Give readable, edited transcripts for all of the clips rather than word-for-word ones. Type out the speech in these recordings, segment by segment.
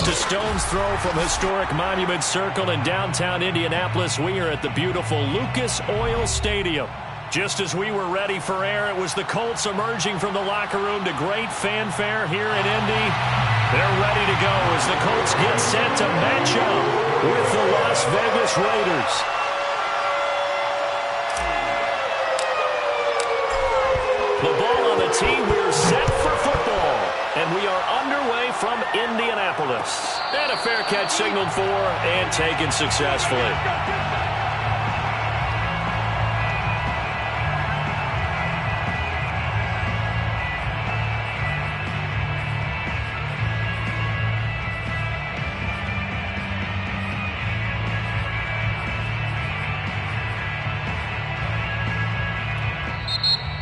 Just a stone's throw from historic Monument Circle in downtown Indianapolis. We are at the beautiful Lucas Oil Stadium. Just as we were ready for air, it was the Colts emerging from the locker room to great fanfare here in Indy. They're ready to go as the Colts get set to match up with the Las Vegas Raiders. The ball on the tee. We're set for football. And we are underway from Indianapolis. And a fair catch signaled for and taken successfully.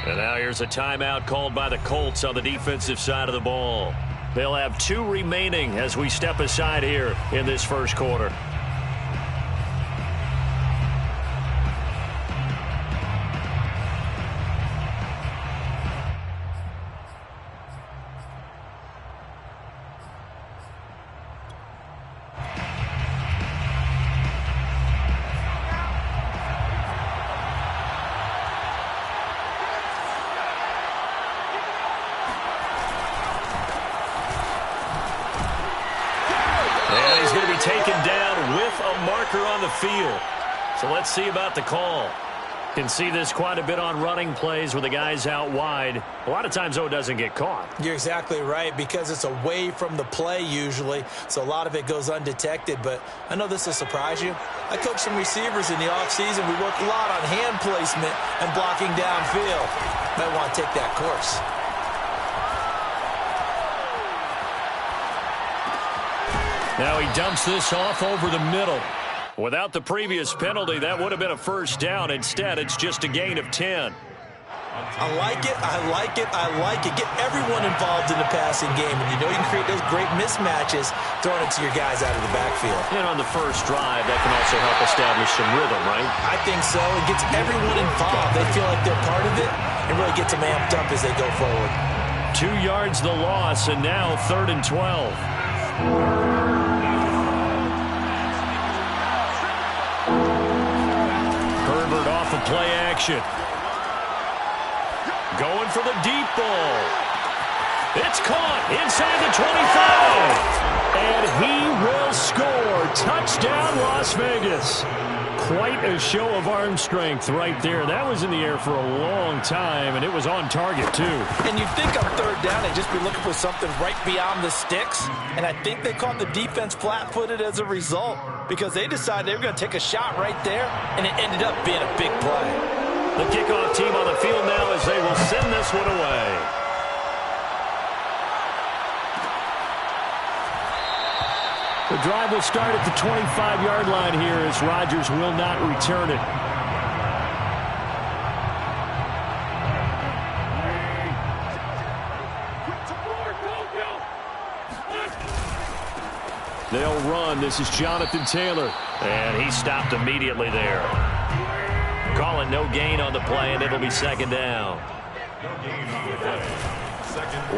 And now here's a timeout called by the Colts on the defensive side of the ball. They'll have 2 remaining as we step aside here in this first quarter. Taken down with a marker on the field. So let's see about the call. Can see this quite a bit on running plays with the guys out wide. A lot of times, though, it doesn't get caught. You're exactly right, because it's away from the play usually, so a lot of it goes undetected. But I know this will surprise you. I coach some receivers in the offseason. We work a lot on hand placement and blocking downfield. Might want to take that course. Now he dumps this off over the middle. Without the previous penalty, that would have been a first down. Instead, it's just a gain of 10. I like it, I like it, I like it. Get everyone involved in the passing game. And you know you can create those great mismatches throwing it to your guys out of the backfield. And on the first drive, that can also help establish some rhythm, right? I think so. It gets everyone involved. They feel like they're part of it and really gets them amped up as they go forward. 2 yards the loss, and now 3rd and 12. Off of play action. Going for the deep ball. It's caught inside the 25. And he will score. Touchdown, Las Vegas. Quite a show of arm strength right there. That was in the air for a long time, and it was on target, too. And you think on 3rd down, they'd just be looking for something right beyond the sticks. And I think they caught the defense flat-footed as a result, because they decided they were going to take a shot right there, and it ended up being a big play. The kickoff team on the field now as they will send this one away. The drive will start at the 25-yard line here as Rodgers will not return it. They'll run. This is Jonathan Taylor. And he stopped immediately there. Calling no gain on the play, and it'll be 2nd down.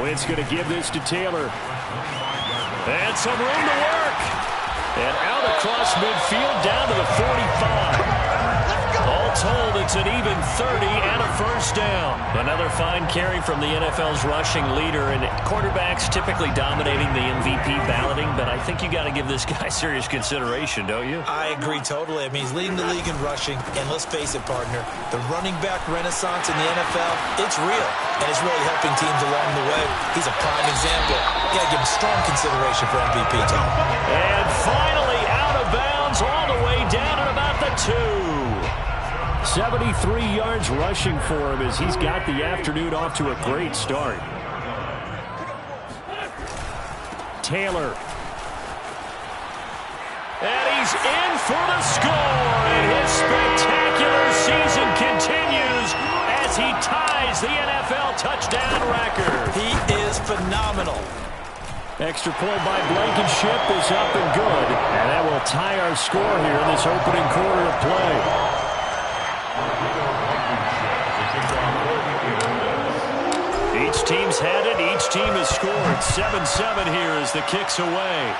Wentz going to give this to Taylor. And some room to work. And out across midfield down to the 45. All told, it's an even 30 and a first down. Another fine carry from the NFL's rushing leader. And quarterbacks typically dominating the MVP balloting, but I think you got to give this guy serious consideration, don't you? I agree totally. I mean, he's leading the league in rushing. And let's face it, partner, the running back renaissance in the NFL, it's real. And it's really helping teams along the way. He's a prime example. You got to give him strong consideration for MVP, Tom. And finally out of bounds all the way down at about the 2. 73 yards rushing for him as he's got the afternoon off to a great start. Taylor. And he's in for the score. And his spectacular season continues as he ties the NFL touchdown record. He is phenomenal. Extra point by Blankenship is up and good. And that will tie our score here in this opening quarter of play. Each team's had it. Each team has scored. 7-7 here as the kick's away.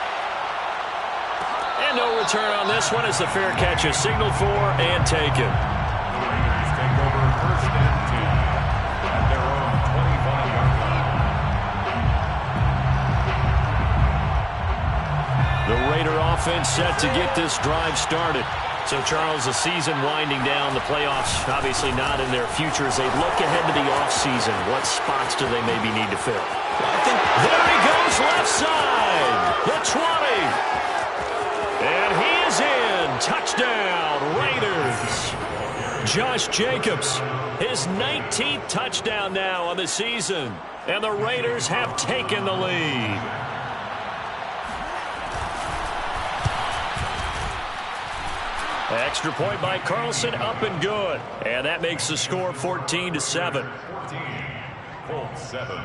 no return on this one as the fair catch is signaled for and taken. Raiders take over 1st and 10 at their own 25-yard line. The Raider offense set to get this drive started. So, Charles, the season winding down, the playoffs obviously not in their future. As they look ahead to the offseason, what spots do they maybe need to fill? I think there he goes, left side, the 20. And he is in. Touchdown, Raiders. Josh Jacobs, his 19th touchdown now on the season. And the Raiders have taken the lead. Extra point by Carlson, up and good. And that makes the score 14-7. 14, Colts 7.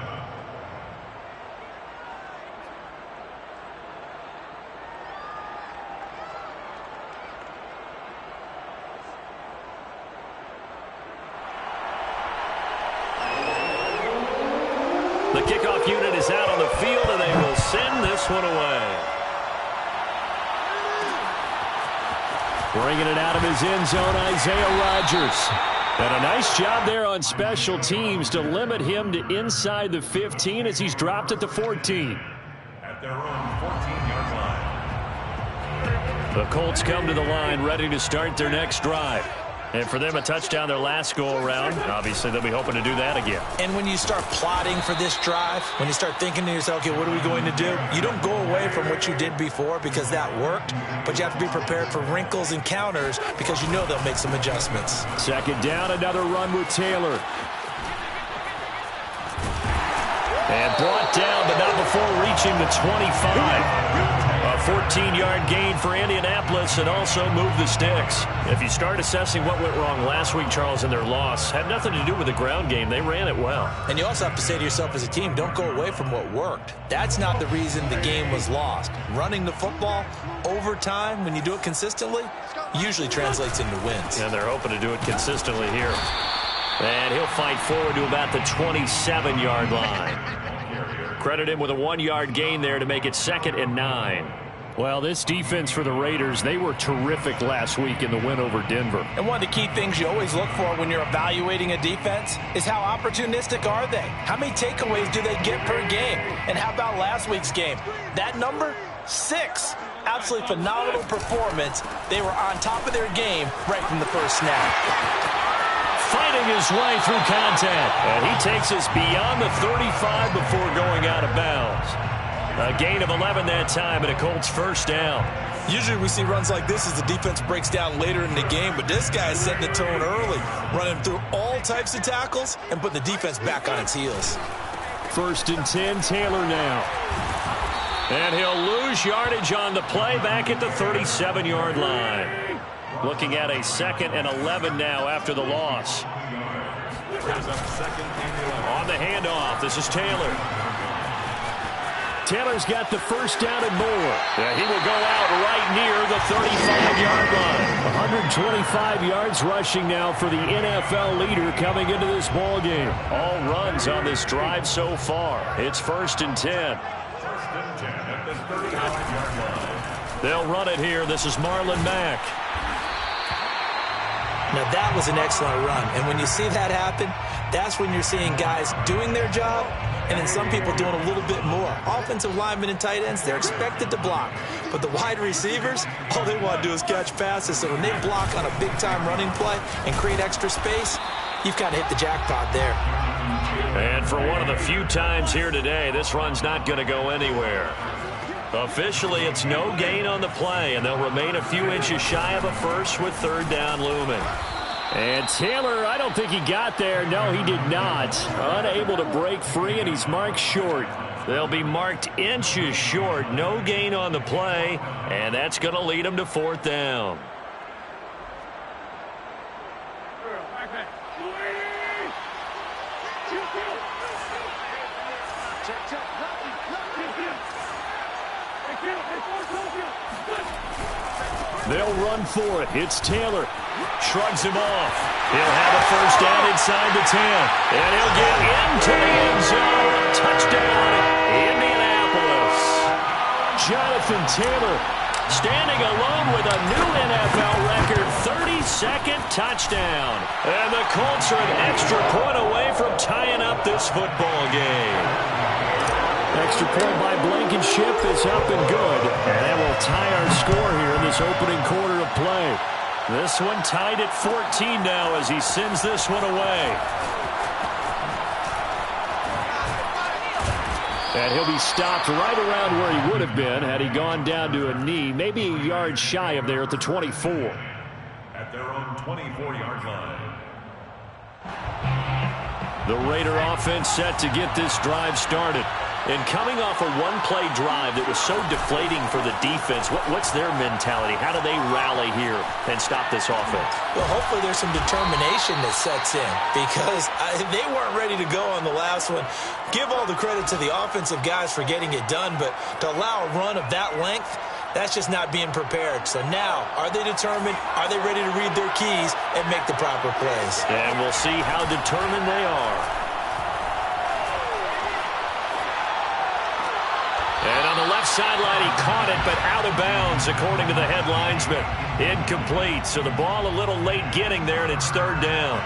The kickoff unit is out on the field, and they will send this one away. Bringing it out of his end zone, Isaiah Rodgers. And a nice job there on special teams to limit him to inside the 15 as he's dropped at the 14. At their own 14-yard line. The Colts come to the line ready to start their next drive. And for them, a touchdown their last go-around. Obviously, they'll be hoping to do that again. And when you start plotting for this drive, when you start thinking to yourself, okay, what are we going to do? You don't go away from what you did before because that worked, but you have to be prepared for wrinkles and counters because you know they'll make some adjustments. Second down, another run with Taylor. And brought down, but not before reaching the 25. A 14-yard gain for Indianapolis and also move the sticks. If you start assessing what went wrong last week, Charles, in their loss, had nothing to do with the ground game. They ran it well. And you also have to say to yourself as a team, don't go away from what worked. That's not the reason the game was lost. Running the football over time, when you do it consistently, usually translates into wins. And they're hoping to do it consistently here. And he'll fight forward to about the 27-yard line. Credit him with a 1-yard gain there to make it 2nd and 9. Well, this defense for the Raiders, they were terrific last week in the win over Denver. And one of the key things you always look for when you're evaluating a defense is how opportunistic are they? How many takeaways do they get per game? And how about last week's game? That number, 6. Absolutely phenomenal performance. They were on top of their game right from the first snap. Fighting his way through contact. And he takes us beyond the 35 before going out of bounds. A gain of 11 that time and a Colts first down. Usually we see runs like this as the defense breaks down later in the game, but this guy is setting the tone early, running through all types of tackles and putting the defense back on its heels. 1st and 10, Taylor now. And he'll lose yardage on the play back at the 37-yard line. Looking at a 2nd and 11 now after the loss. On the handoff, this is Taylor. Taylor's got the first down and more. Yeah, he will go out right near the 35-yard line. 125 yards rushing now for the NFL leader coming into this ball game. All runs on this drive so far. It's 1st and 10. 1st and 10 at the 35-yard line. They'll run it here. This is Marlon Mack. Now that was an excellent run, and when you see that happen, that's when you're seeing guys doing their job and then some people doing a little bit more. Offensive linemen and tight ends, they're expected to block, but the wide receivers, all they want to do is catch passes. So when they block on a big-time running play and create extra space, you've kind of hit the jackpot there. And for one of the few times here today, this run's not going to go anywhere. Officially, it's no gain on the play, and they'll remain a few inches shy of a first with 3rd down looming. And Taylor, I don't think he got there. No, he did not. Unable to break free, and he's marked short. They'll be marked inches short. No gain on the play, and that's going to lead them to 4th down. They'll run for it. It's Taylor. Shrugs him off. He'll have a first down inside the 10. And he'll get into the end zone. Touchdown, Indianapolis. Jonathan Taylor standing alone with a new NFL record 32nd touchdown. And the Colts are an extra point away from tying up this football game. Extra point by Blankenship is up and good. And that will tie our score here in this opening quarter of play. This one tied at 14 now as he sends this one away. And he'll be stopped right around where he would have been had he gone down to a knee, maybe a yard shy of there at the 24. At their own 24-yard line. The Raider offense set to get this drive started. And coming off a one-play drive that was so deflating for the defense, what's their mentality? How do they rally here and stop this offense? Well, hopefully there's some determination that sets in because they weren't ready to go on the last one. Give all the credit to the offensive guys for getting it done, but to allow a run of that length, that's just not being prepared. So now, are they determined? Are they ready to read their keys and make the proper plays? And we'll see how determined they are. And on the left sideline, he caught it, but out of bounds, according to the head linesman. Incomplete, so the ball a little late getting there, and it's third down.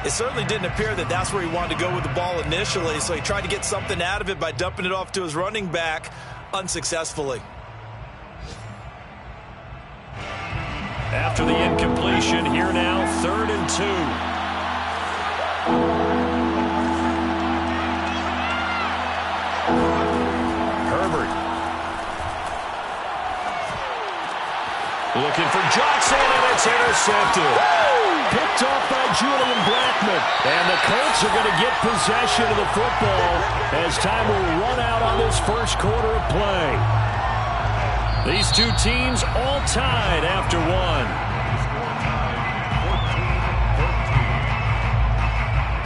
It certainly didn't appear that that's where he wanted to go with the ball initially, so he tried to get something out of it by dumping it off to his running back unsuccessfully. After the incompletion, here now, 3rd and 2. Looking for Johnson, and it's intercepted. Picked off by Julian Blackmon. And the Colts are going to get possession of the football as time will run out on this first quarter of play. These two teams all tied after one.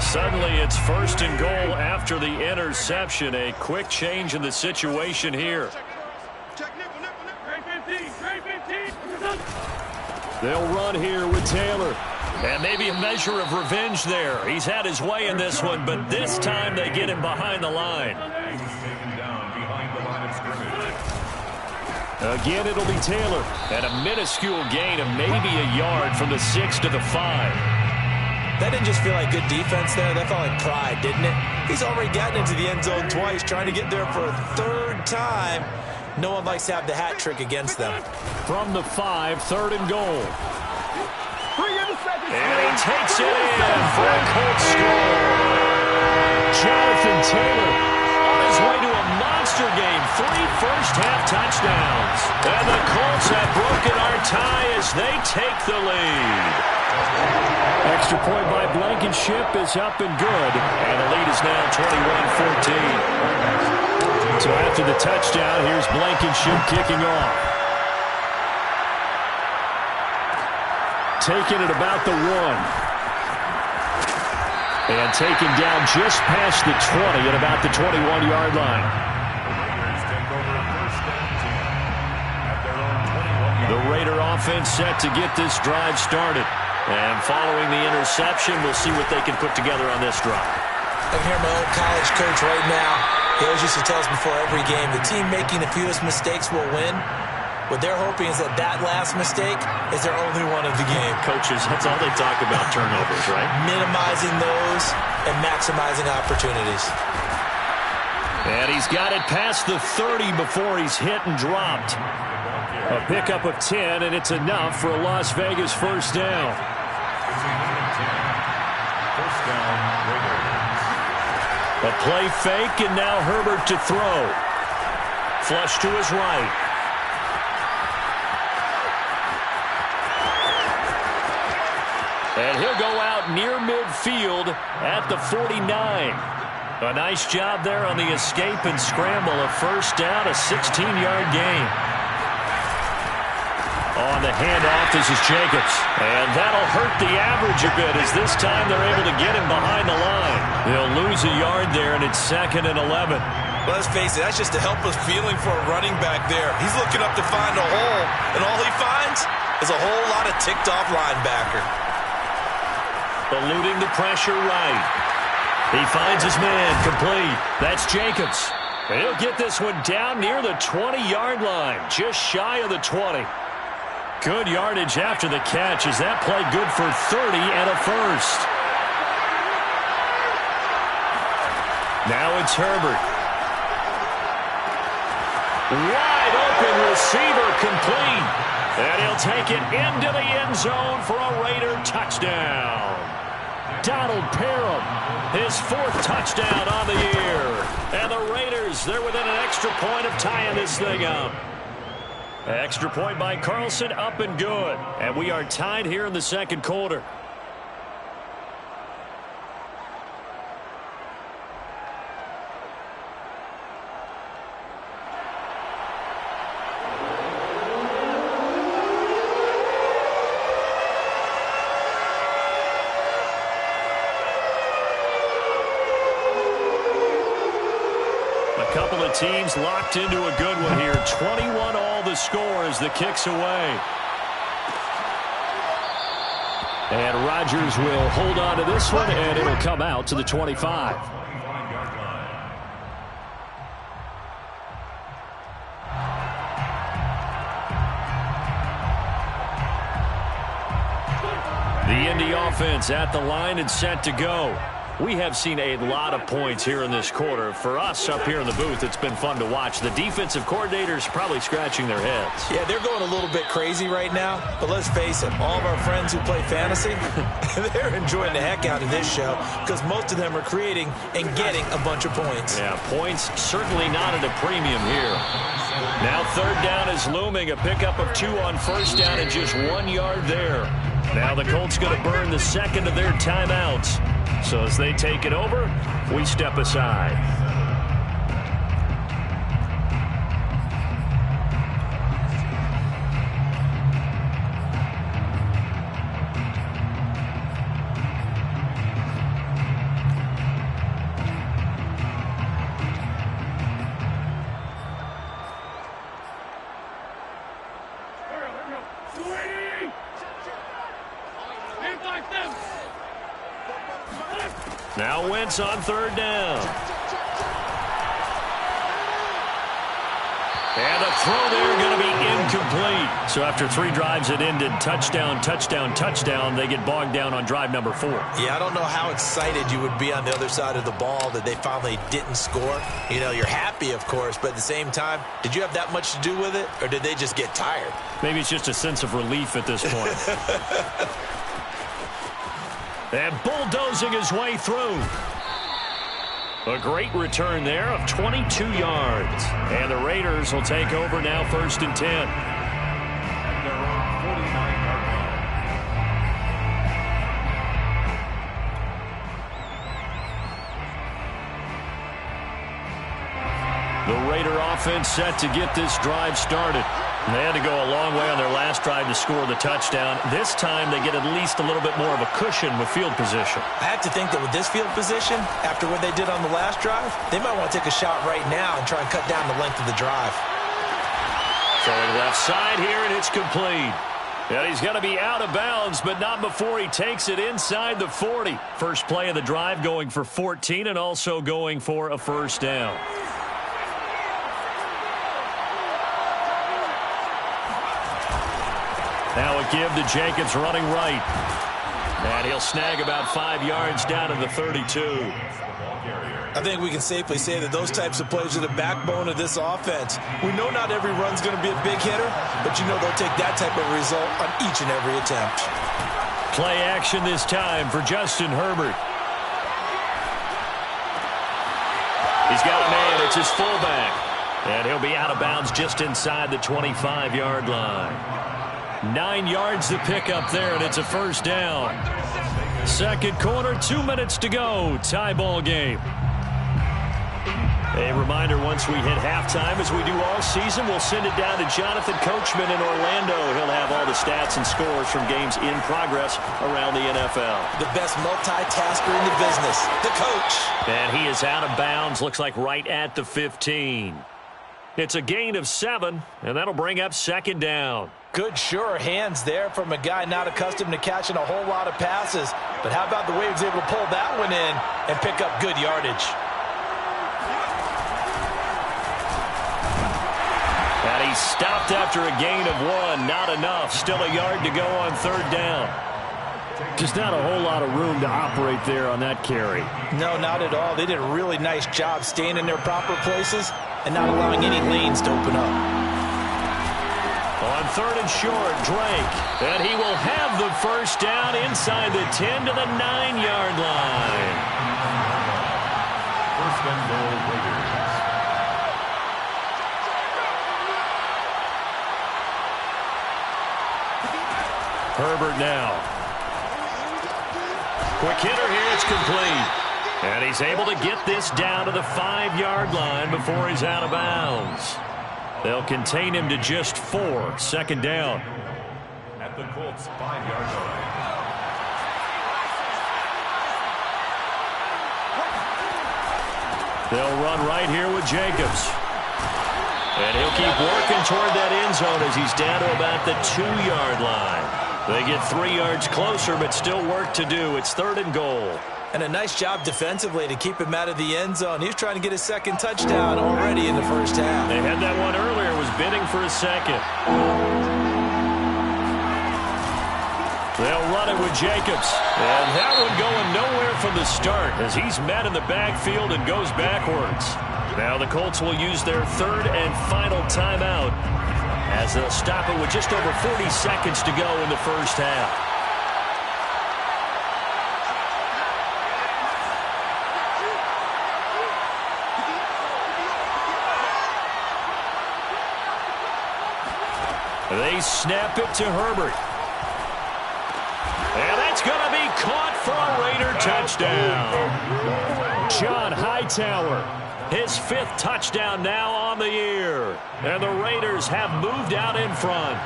Suddenly it's 1st and goal after the interception. A quick change in the situation here. They'll run here with Taylor. And maybe a measure of revenge there. He's had his way in this one, but this time they get him behind the line. Again, it'll be Taylor. And a minuscule gain of maybe a yard from the 6 to the 5. That didn't just feel like good defense there. That felt like pride, didn't it? He's already gotten into the end zone twice, trying to get there for a 3rd time. No one likes to have the hat trick against them. From the 5, 3rd and goal. And he takes it in for a Colts score. Jonathan Taylor on his way to a monster game. 3 first-half touchdowns. And the Colts have broken our tie as they take the lead. Extra point by Blankenship is up and good. And the lead is now 21-14. So after the touchdown, here's Blankenship kicking off. Taking it about the 1. And taken down just past the 20 at about the 21-yard line. The Raider offense set to get this drive started. And following the interception, we'll see what they can put together on this drive. I can hear my old college coach right now. He always used to tell us before every game, the team making the fewest mistakes will win. What they're hoping is that last mistake is their only one of the game. Coaches, that's all they talk about, turnovers, right? Minimizing those and maximizing opportunities. And he's got it past the 30 before he's hit and dropped. A pickup of 10, and it's enough for a Las Vegas first down. First down, Raiders. A play fake, and now Herbert to throw. Flush to his right. And he'll go out near midfield at the 49. A nice job there on the escape and scramble. A first down, a 16-yard gain. On the handoff, this is Jacobs. And that'll hurt the average a bit as this time they're able to get him behind the line. They'll lose a yard there, and it's 2nd and 11. Well, let's face it, that's just a helpless feeling for a running back there. He's looking up to find a hole, and all he finds is a whole lot of ticked-off linebacker. Eluding the pressure right. He finds his man complete. That's Jacobs. He'll get this one down near the 20-yard line, just shy of the 20. Good yardage after the catch as that play good for 30 and a first. Now it's Herbert. Wide open receiver complete. And he'll take it into the end zone for a Raider touchdown. Donald Parham, his 4th touchdown on the year. And the Raiders, they're within an extra point of tying this thing up. Extra point by Carlson, up and good. And we are tied here in the second quarter. Couple of teams locked into a good one here. 21 all the score as the kick's away. And Rodgers will hold on to this one, and it'll come out to the 25. The Indy offense at the line and set to go. We have seen a lot of points here in this quarter. For us up here in the booth, it's been fun to watch. The defensive coordinators probably scratching their heads. Yeah, they're going a little bit crazy right now. But let's face it, all of our friends who play fantasy, they're enjoying the heck out of this show because most of them are creating and getting a bunch of points. Yeah, points certainly not at a premium here. Now 3rd down is looming. A pickup of 2 on 1st down and just 1 yard there. Now the Colts going to burn the second of their timeouts. So as they take it over, we step aside. Now Wentz on 3rd down. And the throw there going to be incomplete. So after 3 drives that ended touchdown, touchdown, touchdown, they get bogged down on drive number 4. Yeah, I don't know how excited you would be on the other side of the ball that they finally didn't score. You know, you're happy, of course, but at the same time, did you have that much to do with it, or did they just get tired? Maybe it's just a sense of relief at this point. And bulldozing his way through. A great return there of 22 yards. And the Raiders will take over now 1st and 10. The Raider offense set to get this drive started. They had to go a long way on their last drive to score the touchdown. This time they get at least a little bit more of a cushion with field position. I have to think that with this field position, after what they did on the last drive, they might want to take a shot right now and try and cut down the length of the drive. Throwing left side here, and it's complete. And he's going to be out of bounds, but not before he takes it inside the 40. First play of the drive going for 14 and also going for a 1st down. Now a give to Jacobs running right. And he'll snag about 5 yards down to the 32. I think we can safely say that those types of plays are the backbone of this offense. We know not every run's going to be a big hitter, but you know they'll take that type of result on each and every attempt. Play action this time for Justin Herbert. He's got a man. It's his fullback. And he'll be out of bounds just inside the 25-yard line. 9 yards to pick up there, and it's a 1st down. Second quarter, 2 minutes to go. Tie ball game. A reminder, once we hit halftime, as we do all season, we'll send it down to Jonathan Coachman in Orlando. He'll have all the stats and scores from games in progress around the NFL. The best multitasker in the business, the coach. And he is out of bounds, looks like right at the 15. It's a gain of 7, and that'll bring up 2nd down. Good, sure hands there from a guy not accustomed to catching a whole lot of passes. But how about the way he was able to pull that one in and pick up good yardage? He's stopped after a gain of 1. Not enough. Still a yard to go on 3rd down. Just not a whole lot of room to operate there on that carry. No, not at all. They did a really nice job staying in their proper places and not allowing any lanes to open up. On 3rd and short, Drake. And he will have the first down inside the 10 to the 9-yard line. 1st and goal, Raiders. Herbert now. Quick hitter here, it's complete. And he's able to get this down to the 5-yard line before he's out of bounds. They'll contain him to just 4. 2nd down. At the Colts' 5-yard line. They'll run right here with Jacobs. And he'll keep working toward that end zone as he's down to about the 2-yard line. They get 3 yards closer, but still work to do. It's 3rd and goal. And a nice job defensively to keep him out of the end zone. He was trying to get his 2nd touchdown already in the 1st half. They had that one earlier, was bidding for a 2nd. They'll run it with Jacobs. And that one going nowhere from the start as he's met in the backfield and goes backwards. Now the Colts will use their 3rd and final timeout as they'll stop it with just over 40 seconds to go in the 1st half. They snap it to Herbert. And that's going to be caught for a Raider touchdown. John Hightower, his 5th touchdown now on the year. And the Raiders have moved out in front.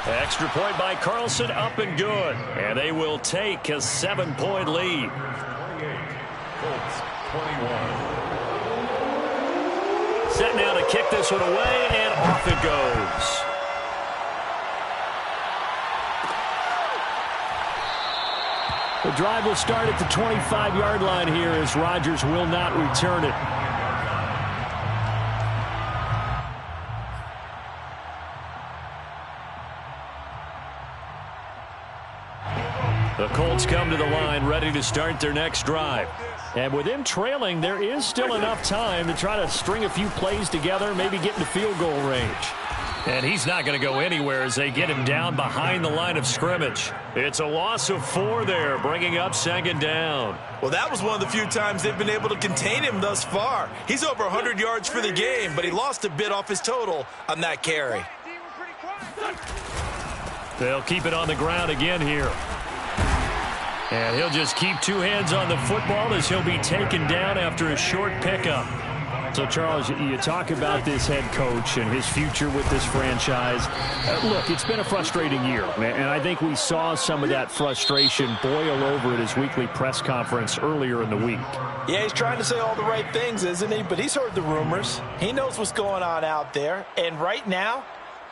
Extra point by Carlson, up and good. And they will take a 7-point lead. 28, Colts 21. Set now to kick this one away, and off it goes. The drive will start at the 25-yard line here as Rodgers will not return it. The Colts come to the line ready to start their next drive. And with him trailing, there is still enough time to try to string a few plays together, maybe get into field goal range. And he's not going to go anywhere as they get him down behind the line of scrimmage. It's a loss of 4 there, bringing up 2nd down. Well, that was one of the few times they've been able to contain him thus far. He's over 100 yards for the game, but he lost a bit off his total on that carry. They'll keep it on the ground again here. And he'll just keep 2 hands on the football as he'll be taken down after a short pickup. So, Charles, you talk about this head coach and his future with this franchise. Look, it's been a frustrating year, and I think we saw some of that frustration boil over at his weekly press conference earlier in the week. Yeah, he's trying to say all the right things, isn't he? But he's heard the rumors. He knows what's going on out there. And right now,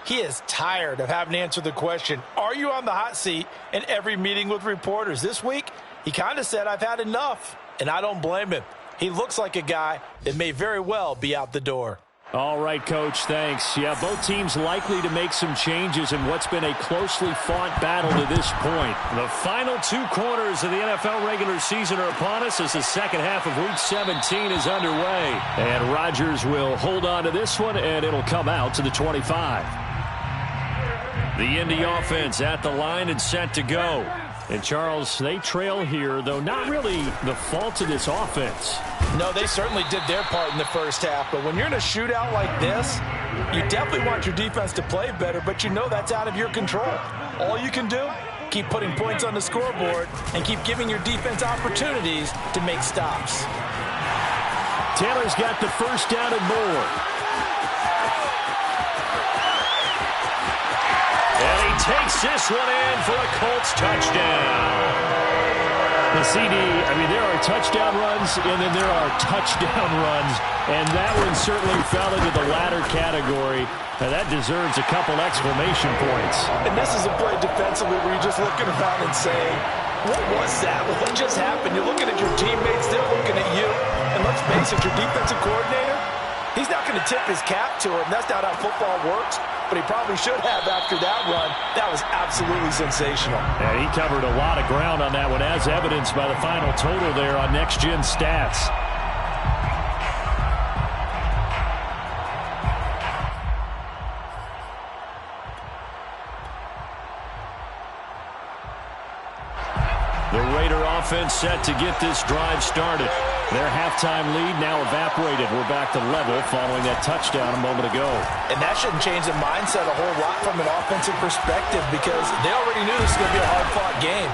he is tired of having to answer the question, are you on the hot seat in every meeting with reporters? This week, he kind of said, I've had enough, and I don't blame him. He looks like a guy that may very well be out the door. All right, Coach, thanks. Yeah, both teams likely to make some changes in what's been a closely fought battle to this point. The final 2 quarters of the NFL regular season are upon us as the 2nd half of Week 17 is underway. And Rodgers will hold on to this one, and it'll come out to the 25. The Indy offense at the line and set to go. And, Charles, they trail here, though not really the fault of this offense. No, they certainly did their part in the 1st half. But when you're in a shootout like this, you definitely want your defense to play better, but you know that's out of your control. All you can do, keep putting points on the scoreboard and keep giving your defense opportunities to make stops. Taylor's got the first down and more. And he takes this one in for a Colts touchdown. The CD, I mean, there are touchdown runs, and then there are touchdown runs, and that one certainly fell into the latter category. And that deserves a couple exclamation points. And this is a play defensively where you're just looking around and saying, What was that? What just happened? You're looking at your teammates, they're looking at you. And let's face it, your defensive coordinator, he's not going to tip his cap to him. That's not how football works. But he probably should have after that run. That was absolutely sensational. And he covered a lot of ground on that one, as evidenced by the final total there on Next Gen Stats. The Raider offense set to get this drive started. Their halftime lead now evaporated. We're back to level following that touchdown a moment ago. And that shouldn't change the mindset a whole lot from an offensive perspective because they already knew this was going to be a hard-fought game.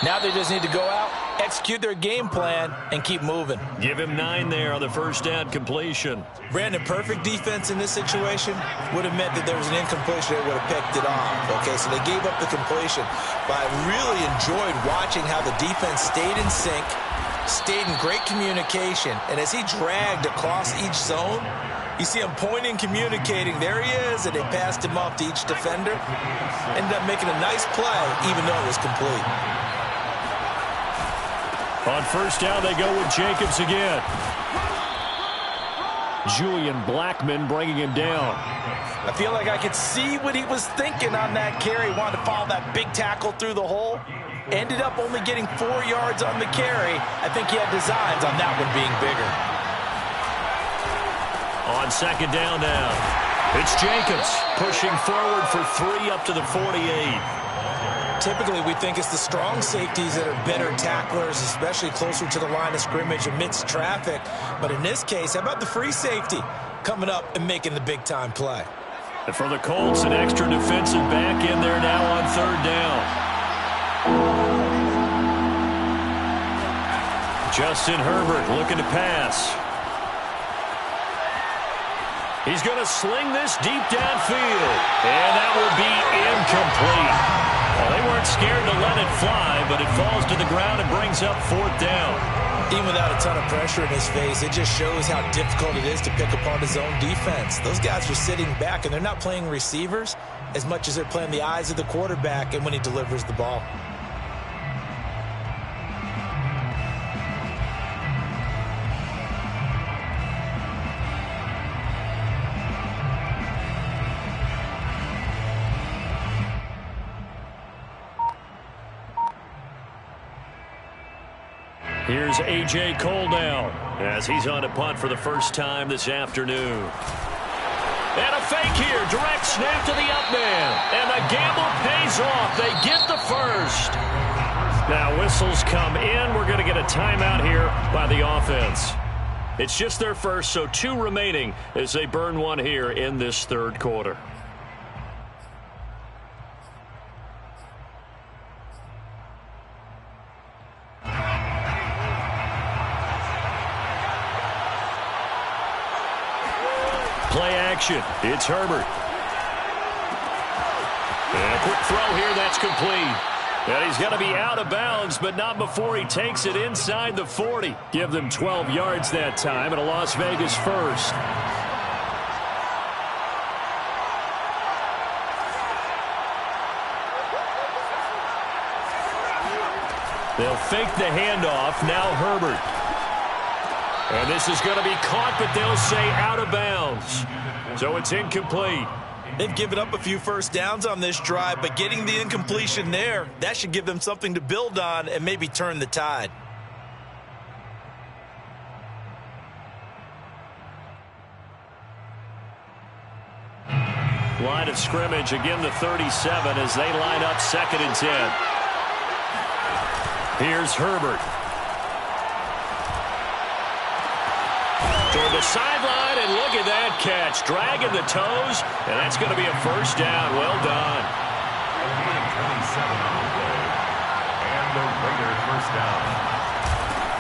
Now they just need to go out, execute their game plan, and keep moving. Give him 9 there on the first down completion. Brandon, perfect defense in this situation would have meant that there was an incompletion. They would have picked it off. Okay, so they gave up the completion. But I really enjoyed watching how the defense stayed in sync, stayed in great communication. And as he dragged across each zone, you see him pointing, communicating. There he is, and they passed him off to each defender. Ended up making a nice play, even though it was complete. On first down, they go with Jacobs again. Julian Blackmon bringing him down. I feel like I could see what he was thinking on that carry. Wanted to follow that big tackle through the hole. Ended up only getting 4 yards on the carry. I think he had designs on that one being bigger. On second down now, it's Jacobs pushing forward for 3 up to the 48. Typically, we think it's the strong safeties that are better tacklers, especially closer to the line of scrimmage amidst traffic. But in this case, how about the free safety coming up and making the big-time play? And for the Colts, an extra defensive back in there now on third down. Justin Herbert looking to pass. He's going to sling this deep downfield, and that will be incomplete. Well, they weren't scared to let it fly, but it falls to the ground and brings up fourth down. Even without a ton of pressure in his face, it just shows how difficult it is to pick apart his own defense. Those guys are sitting back, and they're not playing receivers as much as they're playing the eyes of the quarterback and when he delivers the ball. Here's A.J. Cole now as he's on a punt for the first time this afternoon. And a fake here. Direct snap to the up man. And the gamble pays off. They get the first. Now whistles come in. We're going to get a timeout here by the offense. It's just their first, so 2 remaining as they burn one here in this third quarter. Play action. It's Herbert. And a quick throw here. That's complete. And he's going to be out of bounds, but not before he takes it inside the 40. Give them 12 yards that time and a Las Vegas first. They'll fake the handoff. Now Herbert. And this is going to be caught, but they'll say out of bounds. So it's incomplete. They've given up a few first downs on this drive, but getting the incompletion there, that should give them something to build on and maybe turn the tide. Line of scrimmage, again the 37 as they line up 2nd and 10. Here's Herbert. Toward the sideline, and look at that catch. Dragging the toes, and that's going to be a first down. Well done. And the Raider first down.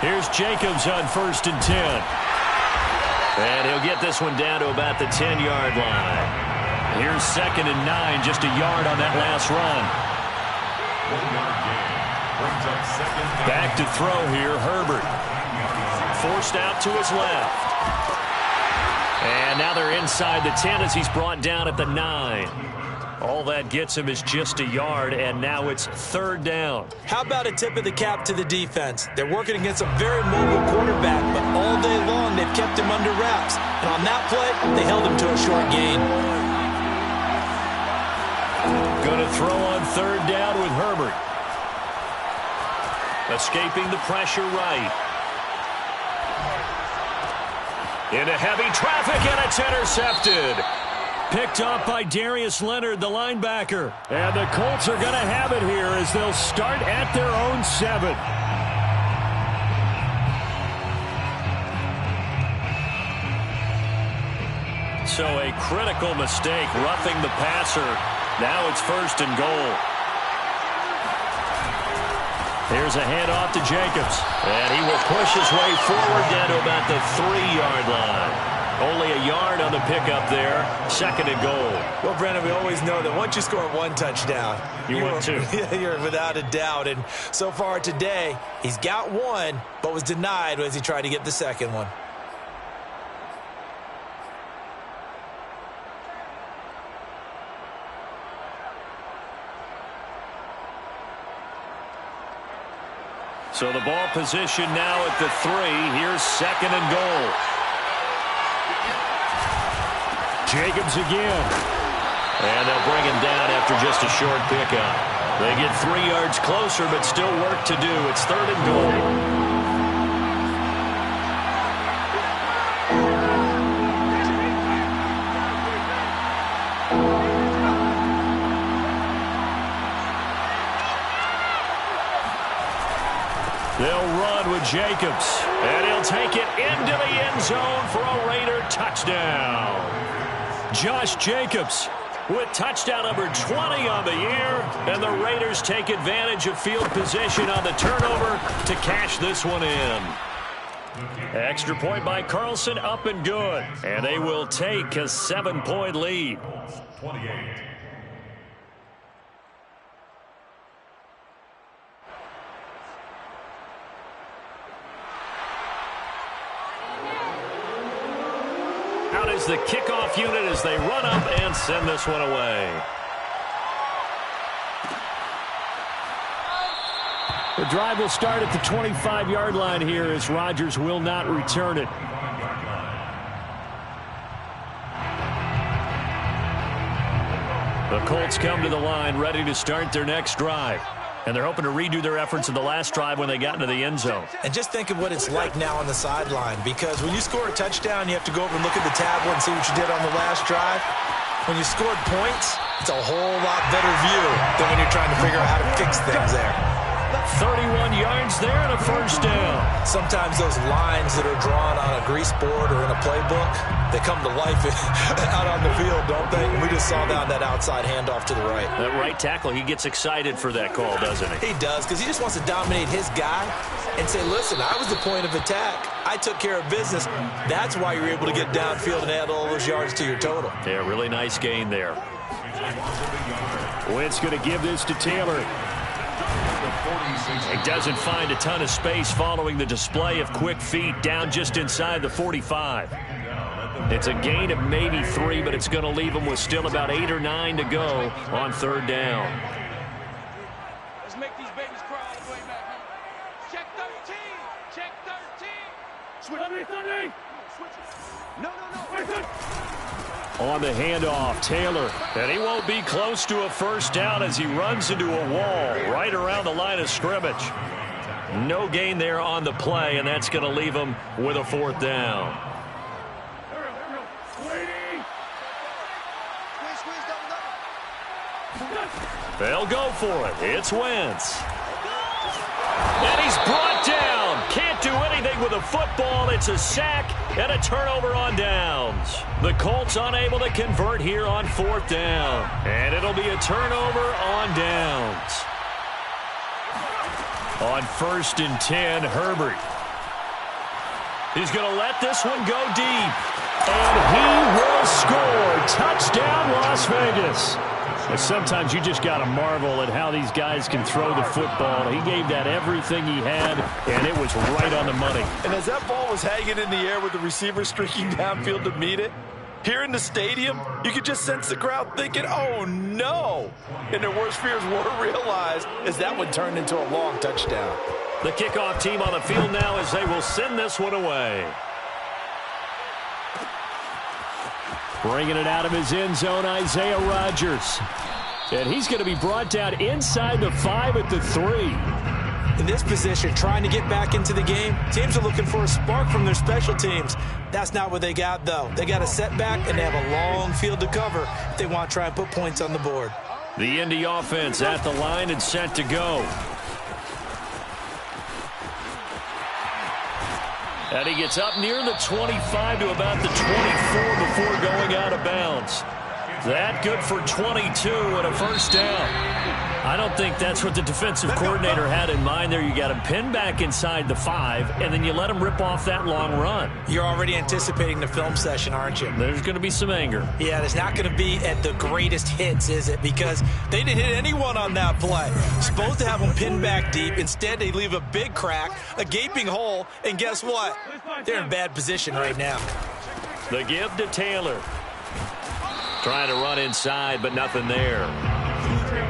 Here's Jacobs on 1st and 10. And he'll get this one down to about the 10-yard line. Here's 2nd and 9, just a yard on that last run. 1-yard gain. Brings up 2nd and Back to throw here, Herbert. Forced out to his left. And now they're inside the 10 as he's brought down at the 9. All that gets him is just a yard, and now it's 3rd down. How about a tip of the cap to the defense? They're working against a very mobile quarterback, but all day long they've kept him under wraps. And on that play, they held him to a short gain. Going to throw on 3rd down with Herbert. Escaping the pressure right. Into heavy traffic, and it's intercepted. Picked off by Darius Leonard, the linebacker. And the Colts are going to have it here as they'll start at their own 7. So a critical mistake, roughing the passer. Now it's 1st and goal. Here's a handoff to Jacobs. And he will push his way forward down to about the 3-yard line. Only a yard on the pickup there. 2nd and goal. Well, Brandon, we always know that once you score 1 touchdown, you're 2. You're without a doubt. And so far today, he's got 1, but was denied as he tried to get the 2nd one. So the ball position now at the 3. Here's 2nd and goal. Jacobs again. And they'll bring him down after just a short pickup. They get 3 yards closer, but still work to do. It's 3rd and goal. They'll run with Jacobs, and he'll take it into the end zone for a Raider touchdown. Josh Jacobs with touchdown number 20 on the year, and the Raiders take advantage of field position on the turnover to cash this one in. Extra point by Carlson, up and good, and they will take a 7-point lead. 28. Out is the kickoff unit as they run up and send this one away. The drive will start at the 25-yard line here as Rodgers will not return it. The Colts come to the line ready to start their next drive. And they're hoping to redo their efforts in the last drive when they got into the end zone. And just think of what it's like now on the sideline, because when you score a touchdown, you have to go over and look at the tablet and see what you did on the last drive. When you scored points, it's a whole lot better view than when you're trying to figure out how to fix things there. 31 yards there and a 1st down. Sometimes those lines that are drawn on a grease board or in a playbook, they come to life out on the field, don't they? And we just saw down that outside handoff to the right. That right tackle, he gets excited for that call, doesn't he? He does, because he just wants to dominate his guy and say, listen, I was the point of attack. I took care of business. That's why you're able to get downfield and add all those yards to your total. Yeah, really nice gain there. Wentz going to give this to Taylor. He doesn't find a ton of space following the display of quick feet down just inside the 45. It's a gain of maybe 3, but it's going to leave him with still about 8 or 9 to go on 3rd down. Let's make these babies cry all the way back here. Check 13. Check 13. Switch. No. On the handoff, Taylor. And he won't be close to a 1st down as he runs into a wall right around the line of scrimmage. No gain there on the play, and that's going to leave him with a 4th down. They'll go for it. It's Wentz. And he's brought down. Can't do anything with a football. It's a sack and a turnover on downs. The Colts unable to convert here on 4th down. And it'll be a turnover on downs. On 1st and 10, Herbert. He's going to let this one go deep. And he will score. Touchdown, Las Vegas. Sometimes you just got to marvel at how these guys can throw the football. He gave that everything he had, and it was right on the money. And as that ball was hanging in the air with the receiver streaking downfield to meet it, Here in the stadium, you could just sense the crowd thinking, oh, no. And their worst fears were realized as that one turned into a long touchdown. The kickoff team on the field now as they will send this one away. Bringing it out of his end zone, Isaiah Rodgers. And he's going to be brought down inside the 5 at the 3. In this position, trying to get back into the game, teams are looking for a spark from their special teams. That's not what they got, though. They got a setback, and they have a long field to cover if they want to try and put points on the board. The Indy offense at the line and set to go. And he gets up near the 25 to about the 24 before going out of bounds. That good for 22 and a first down. I don't think that's what the defensive coordinator had in mind there. You got him pinned back inside the 5, and then you let him rip off that long run. You're already anticipating the film session, aren't you? There's going to be some anger. Yeah, there's not going to be at the greatest hits, is it? Because they didn't hit anyone on that play. Supposed to have them pinned back deep. Instead, they leave a big crack, a gaping hole, and guess what? They're in bad position right now. The give to Taylor. Trying to run inside, but nothing there.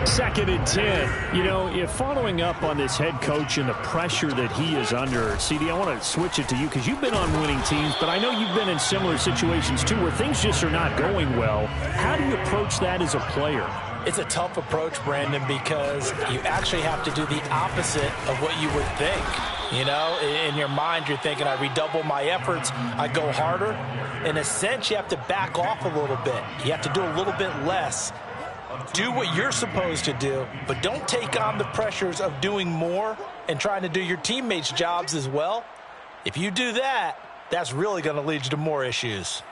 2nd and 10. You know, if following up on this head coach and the pressure that he is under, CD, I want to switch it to you because you've been on winning teams, but I know you've been in similar situations too where things just are not going well. How do you approach that as a player? It's a tough approach, Brandon, because you actually have to do the opposite of what you would think. You know, in your mind, you're thinking, I redouble my efforts, I go harder. In a sense, you have to back off a little bit. You have to do a little bit less. Do what you're supposed to do, but don't take on the pressures of doing more and trying to do your teammates' jobs as well. If you do that, that's really going to lead you to more issues.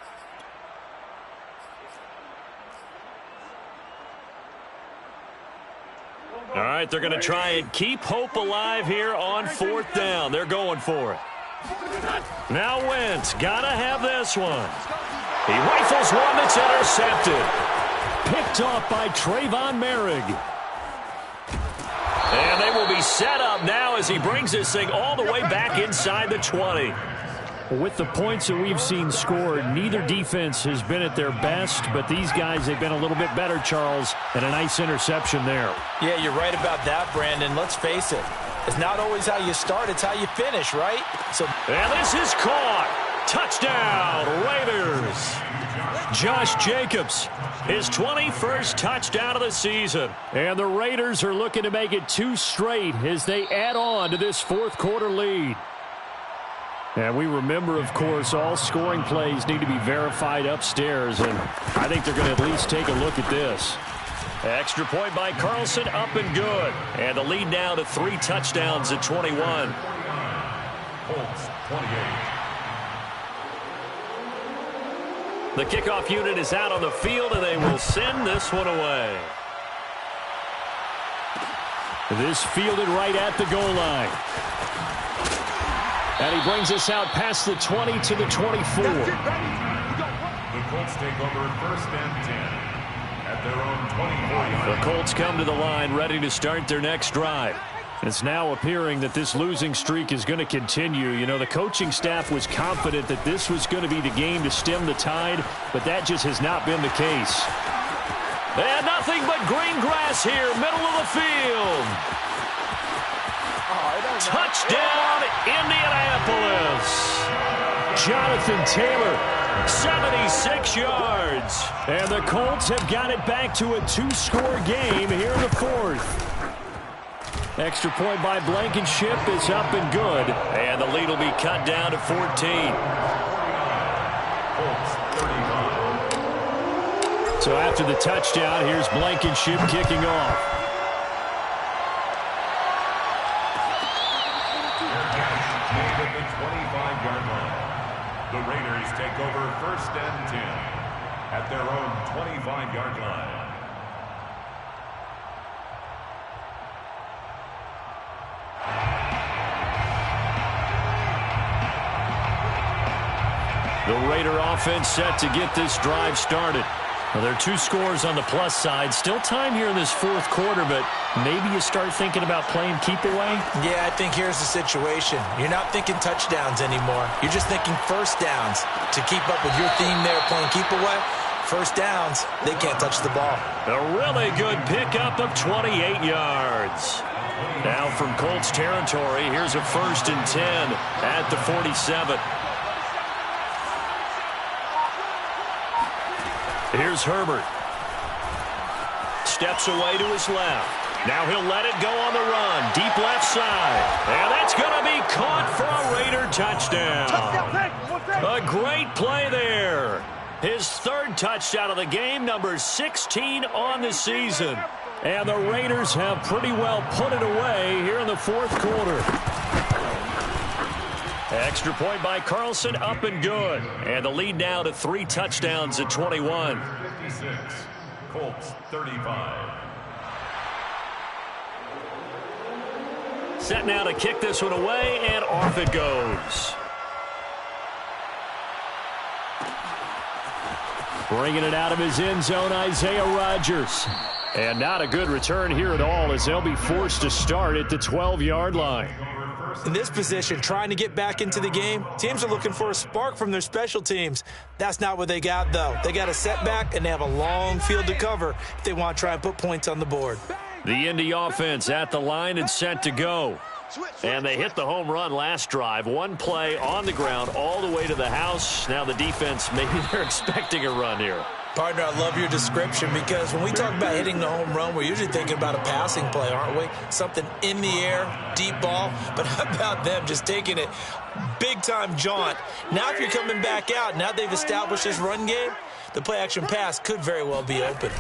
All right, they're going to try and keep hope alive here on 4th down. They're going for it. Now Wentz, got to have this one. He rifles one that's intercepted. Picked off by Trayvon Merrick. And they will be set up now as he brings this thing all the way back inside the 20. With the points that we've seen scored, neither defense has been at their best, but these guys have been a little bit better, Charles, and a nice interception there. Yeah, you're right about that, Brandon. Let's face it. It's not always how you start, it's how you finish, right? And this is caught. Touchdown, Raiders. Josh Jacobs, his 21st touchdown of the season. And the Raiders are looking to make it 2 straight as they add on to this 4th quarter lead. And we remember, of course, all scoring plays need to be verified upstairs, and I think they're going to at least take a look at this. Extra point by Carlson, up and good. And the lead now to 3 touchdowns at 21. Colts 28. The kickoff unit is out on the field, and they will send this one away. This fielded right at the goal line. And he brings us out past the 20 to the 24. The Colts take over 1st and 10 at their own 24. The Colts come to the line ready to start their next drive. It's now appearing that this losing streak is going to continue. You know, the coaching staff was confident that this was going to be the game to stem the tide, but that just has not been the case. And nothing but green grass here, middle of the field. Touchdown, Indianapolis. Jonathan Taylor, 76 yards. And the Colts have got it back to a 2-score game here in the 4th. Extra point by Blankenship is up and good. And the lead will be cut down to 14. So after the touchdown, here's Blankenship kicking off. At the 25-yard line. The Raiders take over 1st and 10 at their own 25-yard line. The Raider offense set to get this drive started. Well, there are 2 scores on the plus side. Still time here in this fourth quarter, but maybe you start thinking about playing keep away? Yeah, I think here's the situation. You're not thinking touchdowns anymore. You're just thinking first downs. To keep up with your theme there, playing keep away, first downs, they can't touch the ball. A really good pickup of 28 yards. Now from Colts territory, here's a 1st and 10 at the 47. Here's Herbert. Steps away to his left. Now he'll let it go on the run. Deep left side. And that's going to be caught for a Raider touchdown. A great play there. His 3rd touchdown of the game, number 16 on the season. And the Raiders have pretty well put it away here in the fourth quarter. Extra point by Carlson, up and good. And the lead now to 3 touchdowns at 21. 56, Colts 35. Set now to kick this one away, and off it goes. Bringing it out of his end zone, Isaiah Rodgers. And not a good return here at all, as they'll be forced to start at the 12-yard line. In this position, trying to get back into the game, teams are looking for a spark from their special teams. That's not what they got, though. They got a setback, and they have a long field to cover if they want to try and put points on the board. The Indy offense at the line and set to go. And they hit the home run last drive. One play on the ground all the way to the house. Now the defense, maybe they're expecting a run here. Partner, I love your description, because when we talk about hitting the home run, we're usually thinking about a passing play, aren't we? Something in the air, deep ball. But how about them just taking it big-time jaunt? Now if you're coming back out, now they've established this run game, the play-action pass could very well be open.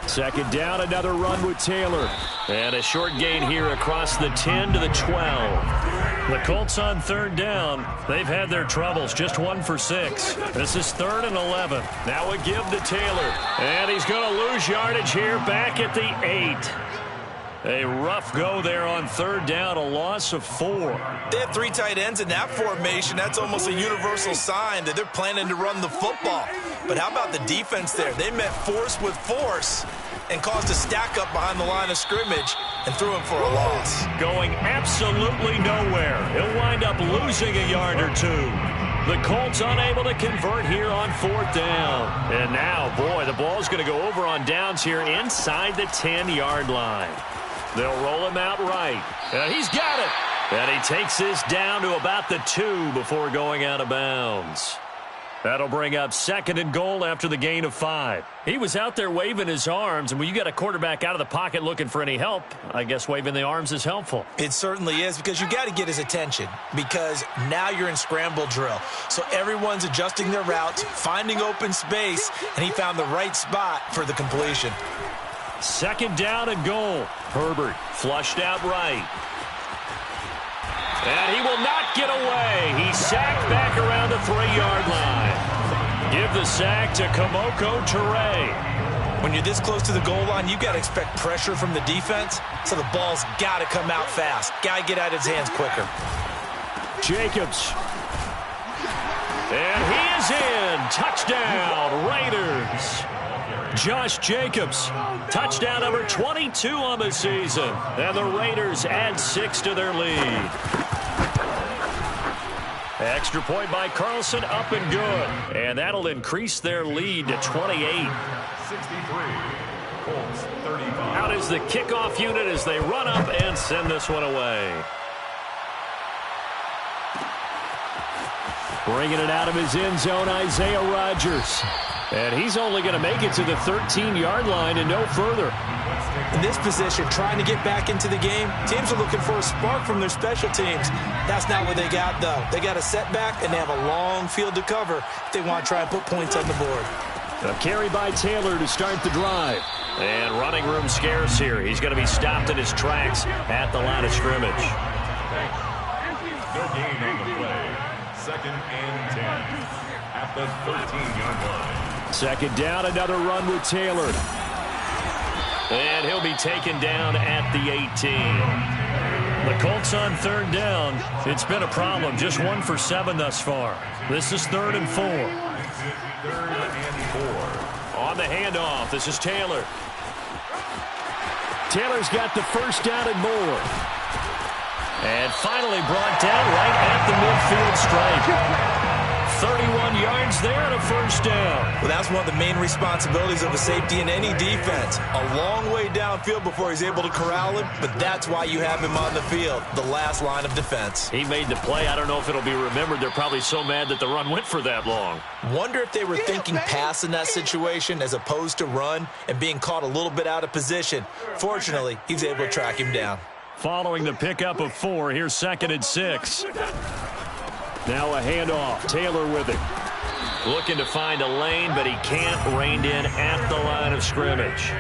2nd down, another run with Taylor. And a short gain here across the 10 to the 12. The Colts on 3rd down. They've had their troubles, just 1 for 6. This is 3rd and 11. Now a give to Taylor. And he's going to lose yardage here back at the 8. A rough go there on 3rd down, a loss of 4. They have 3 tight ends in that formation. That's almost a universal sign that they're planning to run the football. But how about the defense there? They met force with force and caused a stack up behind the line of scrimmage and threw him for a loss. Going absolutely nowhere. He'll wind up losing a yard or 2. The Colts unable to convert here on 4th down. And now, boy, the ball's going to go over on downs here inside the 10-yard line. They'll roll him out right. And he's got it. And he takes this down to about the 2 before going out of bounds. That'll bring up 2nd and goal after the gain of 5. He was out there waving his arms, and when you got a quarterback out of the pocket looking for any help, I guess waving the arms is helpful. It certainly is, because you got to get his attention, because now you're in scramble drill. So everyone's adjusting their routes, finding open space, and he found the right spot for the completion. 2nd down and goal. Herbert flushed out right. And he will not get away. He's sacked back around the 3-yard line. Give the sack to Kamoko Toure. When you're this close to the goal line, you got to expect pressure from the defense, so the ball's got to come out fast. Got to get out of his hands quicker. Jacobs. And he is in. Touchdown, Raiders. Josh Jacobs, touchdown number 22 on the season. And the Raiders add 6 to their lead. Extra point by Carlson, up and good. And that'll increase their lead to 28. 63, Colts 35. Out is the kickoff unit as they run up and send this one away. Bringing it out of his end zone, Isaiah Rodgers. And he's only going to make it to the 13-yard line and no further. In this position, trying to get back into the game, teams are looking for a spark from their special teams. That's not what they got, though. They got a setback, and they have a long field to cover if they want to try and put points on the board. A carry by Taylor to start the drive. And running room scarce here. He's going to be stopped in his tracks at the line of scrimmage. No gain on the play. 2nd and 10 at the 13-yard line. 2nd down, another run with Taylor. And he'll be taken down at the 18. The Colts on 3rd down. It's been a problem. Just 1 for 7 thus far. This is 3rd and 4. 3rd and 4. On the handoff, this is Taylor. Taylor's got the first down and more. And finally brought down right at the midfield stripe. 31 yards there and a first down. Well, that's one of the main responsibilities of a safety in any defense. A long way downfield before he's able to corral him, but that's why you have him on the field, the last line of defense. He made the play. I don't know if it'll be remembered. They're probably so mad that the run went for that long. Wonder if they were thinking pass in that situation as opposed to run and being caught a little bit out of position. Fortunately, he's able to track him down. Following the pickup of 4, here's 2nd and 6. Now a handoff. Taylor with it. Looking to find a lane, but he can't. Reined in at the line of scrimmage.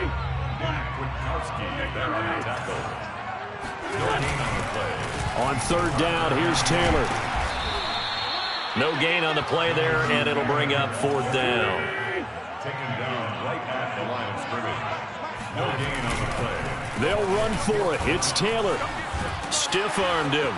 On 3rd down, here's Taylor. No gain on the play there, and it'll bring up 4th down. Taken down right at the line of scrimmage. No gain on the play. They'll run for it. It's Taylor. Stiff-armed him.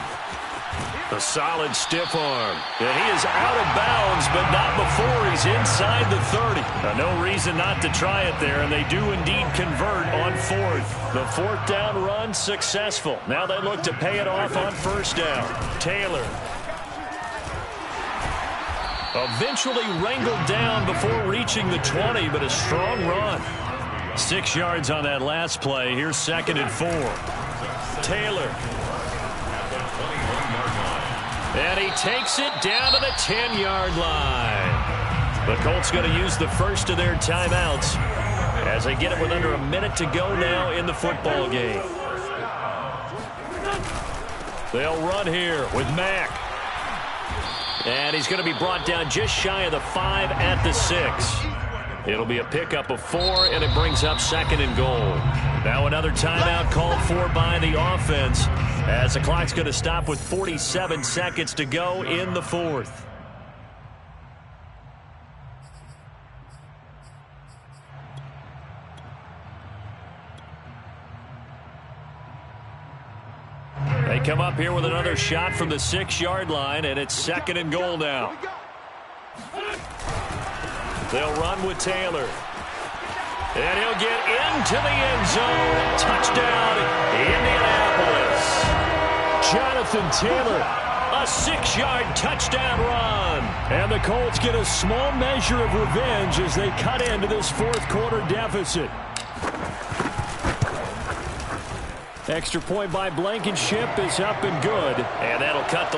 A solid stiff arm. And he is out of bounds, but not before he's inside the 30. No reason not to try it there, and they do indeed convert on 4th. The 4th down run successful. Now they look to pay it off on 1st down. Taylor. Eventually wrangled down before reaching the 20, but a strong run. 6 yards on that last play. Here's 2nd and 4. Taylor. And he takes it down to the 10-yard line. The Colts going to use the first of their timeouts as they get it with under a minute to go now in the football game. They'll run here with Mack. And he's going to be brought down just shy of the 5 at the 6. It'll be a pickup of 4, and it brings up 2nd and goal. Now another timeout called for by the offense as the clock's going to stop with 47 seconds to go in the 4th. They come up here with another shot from the 6-yard line, and it's 2nd and goal now. They'll run with Taylor. And he'll get into the end zone. Touchdown, Indianapolis. Jonathan Taylor. A 6-yard touchdown run. And the Colts get a small measure of revenge as they cut into this 4th quarter deficit. Extra point by Blankenship is up and good. And that'll cut the